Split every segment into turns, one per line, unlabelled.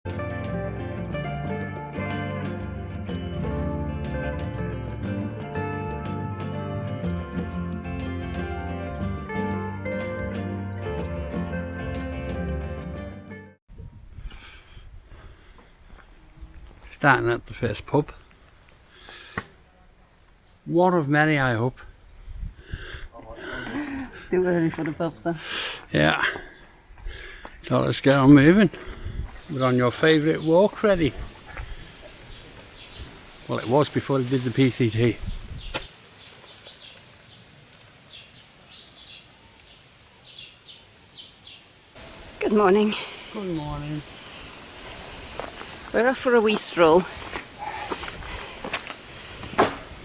Starting at the first pub. One of many, I hope.
Too early for the pub though.
Yeah. So let's get on moving. We're on your favourite walk, Freddie. Well, it was before I did the PCT.
Good morning.
Good morning.
We're off for a wee stroll.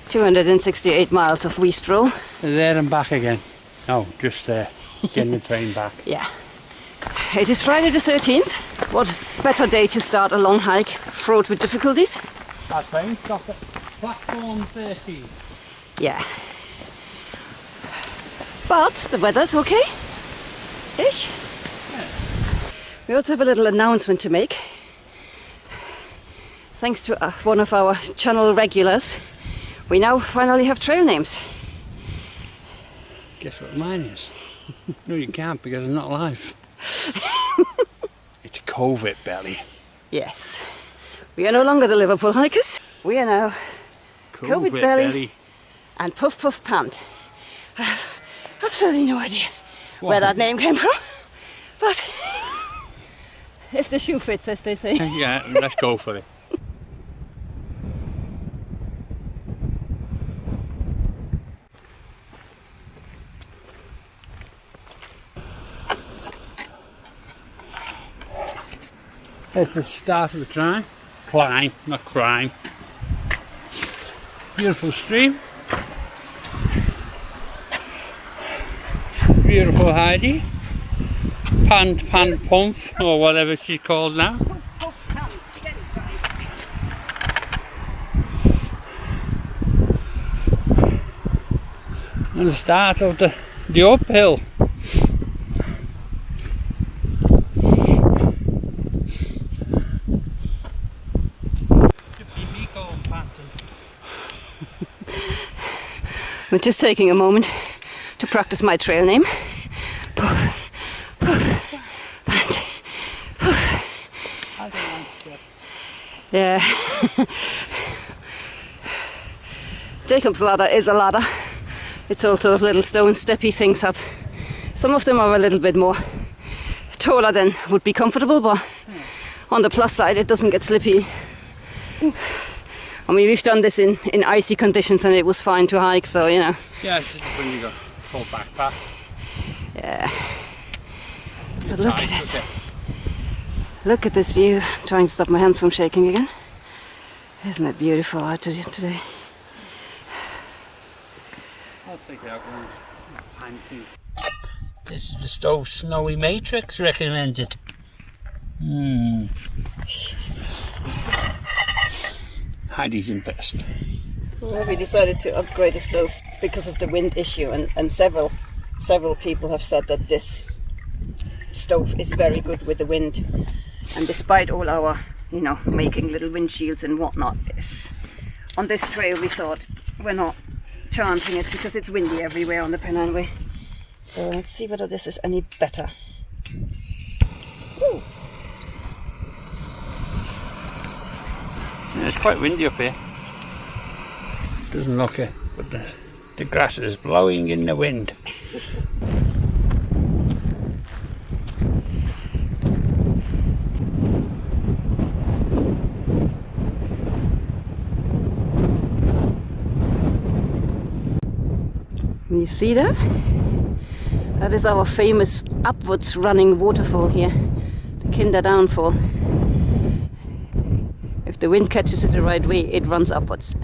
268 miles of wee stroll.
There and back again. No, just there. Getting the train back.
Yeah. It is Friday the 13th. What better day to start a long hike fraught with difficulties?
That train stopped at platform 13.
Yeah. But the weather's okay. Ish.
Yeah.
We also have a little announcement to make. Thanks to one of our channel regulars, we now finally have trail names.
Guess what mine is? No, you can't because I'm not live. It's COVID belly.
Yes. We are no longer the Liverpool hikers. We are now COVID belly and Puff Puff Pant. I have absolutely no idea where that name came from, but if the shoe fits, as they say.
Yeah, let's go for it. It's the start of the climb, not crime. Beautiful stream. Beautiful Heidi. Pant, Pumph, or whatever she's called now. And the start of the uphill.
I'm just taking a moment to practice my trail name. Puff, puff, pant, puff. Yeah. Jacob's ladder is a ladder. It's also a little stone steppy things up. Some of them are a little bit more taller than would be comfortable, but on the plus side it doesn't get slippy. I mean, we've done this in icy conditions and it was fine to hike, so you know.
Yeah, it's just when you got full backpack.
Yeah. But look at this. Look at this view. I'm trying to stop my hands from shaking again. Isn't it beautiful out today?
I'll take it out one. This is the Stove Snowy Matrix recommended. Heidi's impressed.
Well, we decided to upgrade the stoves because of the wind issue, and several people have said that this stove is very good with the wind. And despite all our, you know, making little windshields and whatnot, on this trail we thought we're not chancing it because it's windy everywhere on the Pennine Way. So let's see whether this is any better. Woo.
Yeah, it's quite windy up here. Doesn't look it, but the grass is blowing in the wind.
You see that? That is our famous upwards running waterfall here, the Kinder Downfall. If the wind catches it the right way, it runs upwards.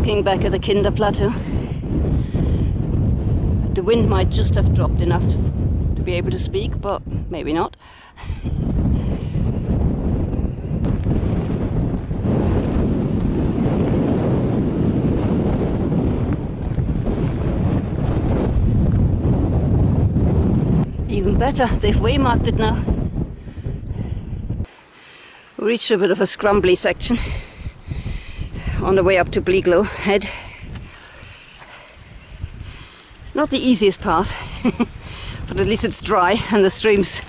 Looking back at the Kinder Plateau, the wind might just have dropped enough to be able to speak, but maybe not. Even better, they've waymarked it now. We reached a bit of a scrambly section on the way up to Bleaklow Head. It's not the easiest path, but at least it's dry and the stream's...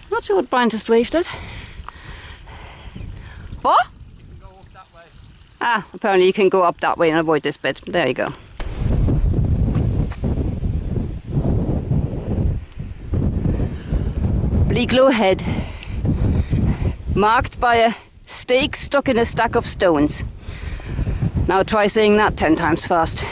Not sure what Brian just waved at. What?
You can go up that way.
Ah, apparently you can go up that way and avoid this bit. There you go. Bleaklow Head, marked by a stake stuck in a stack of stones. Now try saying that 10 times fast.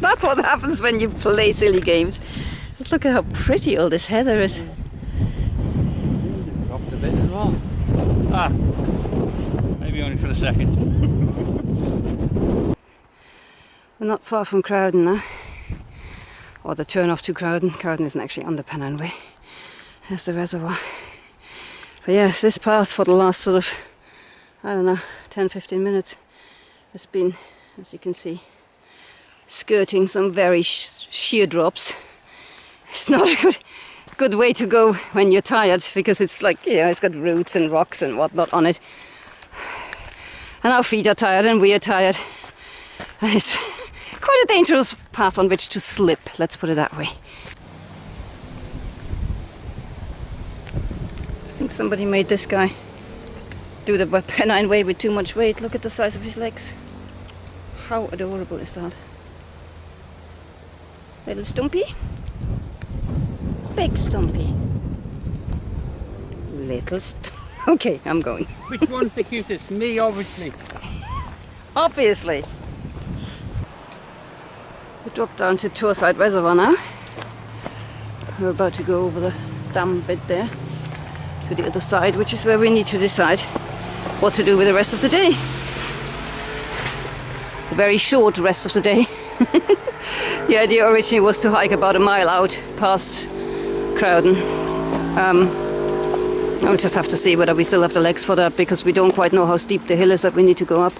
That's what happens when you play silly games. Just look at how pretty all this heather is.
Dropped a bit as well. Ah, maybe only for a second.
We're not far from Crowden now, or the turn off to Crowden. Crowden isn't actually on the Pennine Way. There's the reservoir. But yeah, this path for the last sort of, I don't know, 10-15 minutes has been, as you can see, skirting some very sheer drops. It's not a good way to go when you're tired, because it's like, you know, it's got roots and rocks and whatnot on it. And our feet are tired and we are tired. And it's quite a dangerous path on which to slip, let's put it that way. I think somebody made this guy do the Pennine Way with too much weight. Look at the size of his legs. How adorable is that? Little Stumpy. Big Stumpy. Little Okay, I'm going.
Which one's the cutest? Me, obviously.
Obviously. We dropped down to Tourside Reservoir now. We're about to go over the dam bit there to the other side, which is where we need to decide what to do with the rest of the day. The very short rest of the day. The idea originally was to hike about a mile out past Crowden. I'll just have to see whether we still have the legs for that, because we don't quite know how steep the hill is that we need to go up.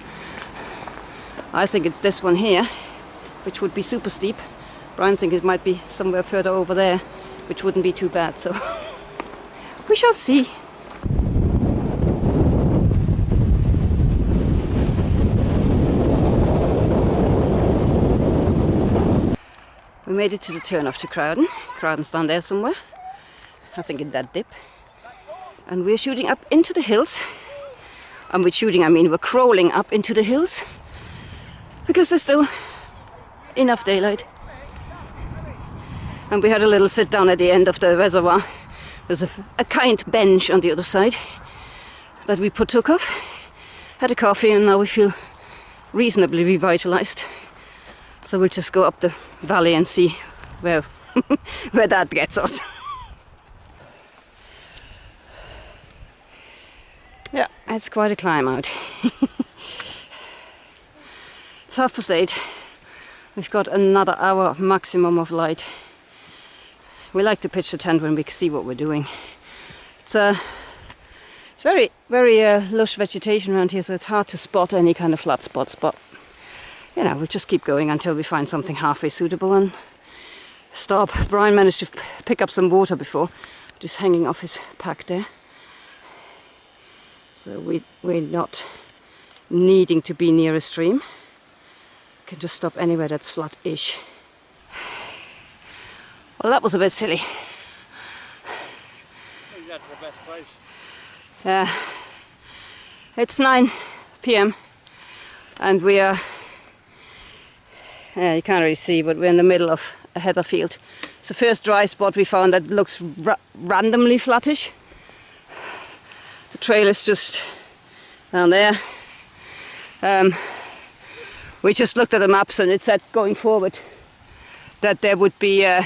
I think it's this one here, which would be super steep. Brian thinks it might be somewhere further over there, which wouldn't be too bad, so we shall see. We made it to the turn off to Crowden. Crowden's down there somewhere, I think in that dip. And we're shooting up into the hills. And with shooting I mean we're crawling up into the hills, because there's still enough daylight. And we had a little sit down at the end of the reservoir. There's a kind bench on the other side that we partook of. Had a coffee and now we feel reasonably revitalized. So we'll just go up the valley and see where, where that gets us. Yeah, it's quite a climb out. It's 8:30. We've got another hour maximum of light. We like to pitch the tent when we see what we're doing. It's very, very lush vegetation around here, so it's hard to spot any kind of flat spots. But you know, we'll just keep going until we find something halfway suitable and stop. Brian managed to pick up some water before, just hanging off his pack there. So we're not needing to be near a stream. We can just stop anywhere that's flat-ish. Well, that was a bit silly.
I think that's the best place.
Yeah. It's 9 p.m. and we are, you can't really see, but we're in the middle of a heather field. It's the first dry spot we found that looks randomly flattish. The trail is just down there. We just looked at the maps and it said going forward that there would be a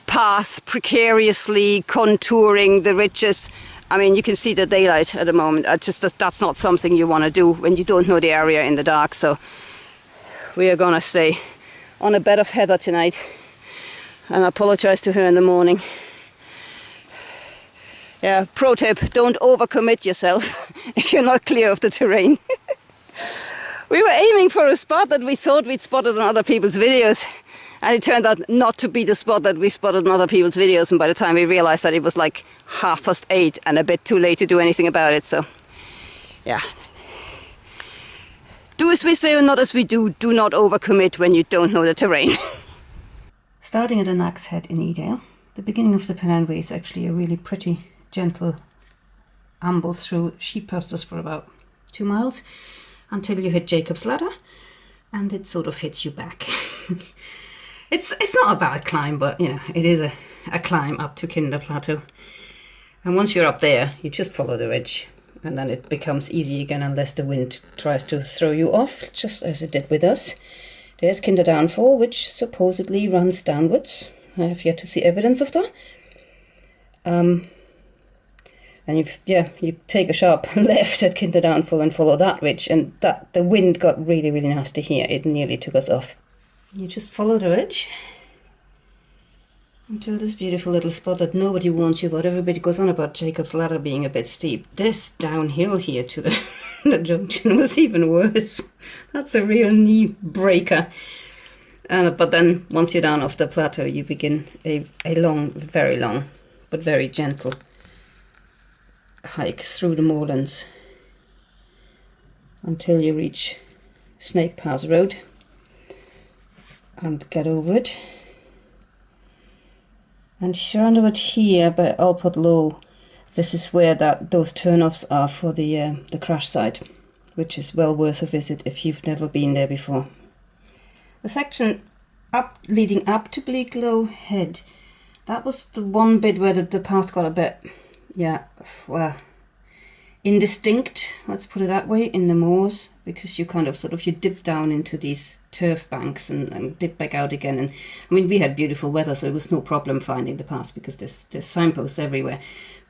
path precariously contouring the ridges. I mean, you can see the daylight at the moment. That's not something you want to do when you don't know the area in the dark. So we are going to stay on a bed of heather tonight. And I apologize to her in the morning. Yeah, pro tip, don't overcommit yourself if you're not clear of the terrain. We were aiming for a spot that we thought we'd spotted on other people's videos. And it turned out not to be the spot that we spotted in other people's videos. And by the time we realized that, it was like 8:30 and a bit too late to do anything about it. So, yeah. Do as we say and not as we do. Do not overcommit when you don't know the terrain. Starting at the Knag's Head in Edale, the beginning of the Pennine Way is actually a really pretty, gentle amble through sheep pastures for about 2 miles until you hit Jacob's Ladder, and it sort of hits you back. It's not a bad climb, but you know, it is a climb up to Kinder Plateau. And once you're up there, you just follow the ridge, and then it becomes easy again unless the wind tries to throw you off, just as it did with us. There's Kinder Downfall, which supposedly runs downwards. I have yet to see evidence of that. And you take a sharp left at Kinder Downfall and follow that ridge, and the wind got really, really nasty here. It nearly took us off. You just follow the ridge until this beautiful little spot that nobody warns you about. Everybody goes on about Jacob's Ladder being a bit steep. This downhill here to the junction was even worse. That's a real knee breaker. But then once you're down off the plateau, you begin a long, very long, but very gentle hike through the moorlands until you reach Snake Pass Road and get over it. And round here by Alport Low, this is where those turnoffs are for the crash site, which is well worth a visit if you've never been there before. The section leading up to Bleaklow Head, that was the one bit where the path got a bit, indistinct, let's put it that way, in the moors, because you kind of you dip down into these turf banks and dip back out again. And I mean, we had beautiful weather, so it was no problem finding the path because there's signposts everywhere.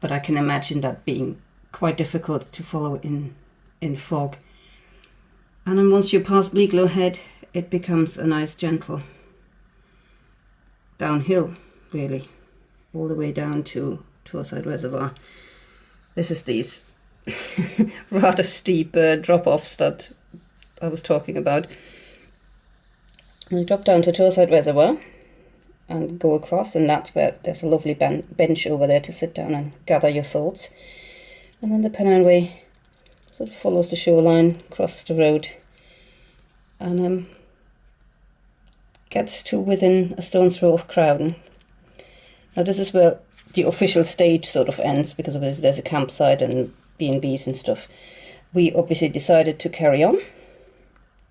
But I can imagine that being quite difficult to follow in fog. And then once you pass Bleaklow Head, it becomes a nice gentle downhill, really, all the way down to Torside Reservoir. This is these rather steep drop-offs that I was talking about. And you drop down to Torside Reservoir and go across, and that's where there's a lovely bench over there to sit down and gather your thoughts. And then the Pennine Way sort of follows the shoreline, crosses the road, and gets to within a stone's throw of Crowden. Now this is where the official stage sort of ends, because obviously there's a campsite and B&Bs and stuff. We obviously decided to carry on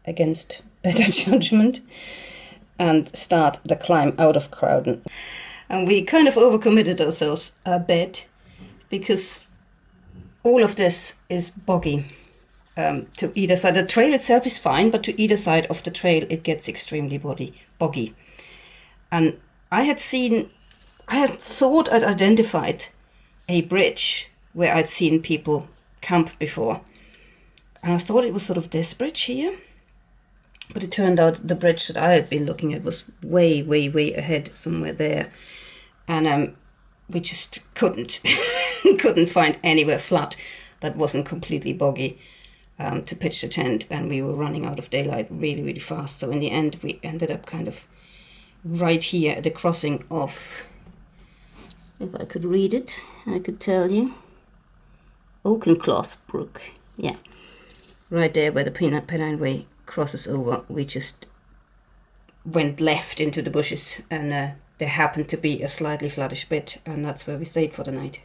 against better judgment and start the climb out of Crowden. And we kind of overcommitted ourselves a bit because all of this is boggy to either side. The trail itself is fine, but to either side of the trail it gets extremely boggy. And I had thought I'd identified a bridge where I'd seen people camp before. And I thought it was sort of this bridge here. But it turned out the bridge that I had been looking at was way, way, way ahead, somewhere there. And we just couldn't find anywhere flat that wasn't completely boggy to pitch the tent. And we were running out of daylight really, really fast. So in the end, we ended up kind of right here at the crossing of, if I could read it, I could tell you, Oakencloth Brook. Yeah, right there where the Pennine Way crosses over. We just went left into the bushes, and there happened to be a slightly flattish bit, and that's where we stayed for the night.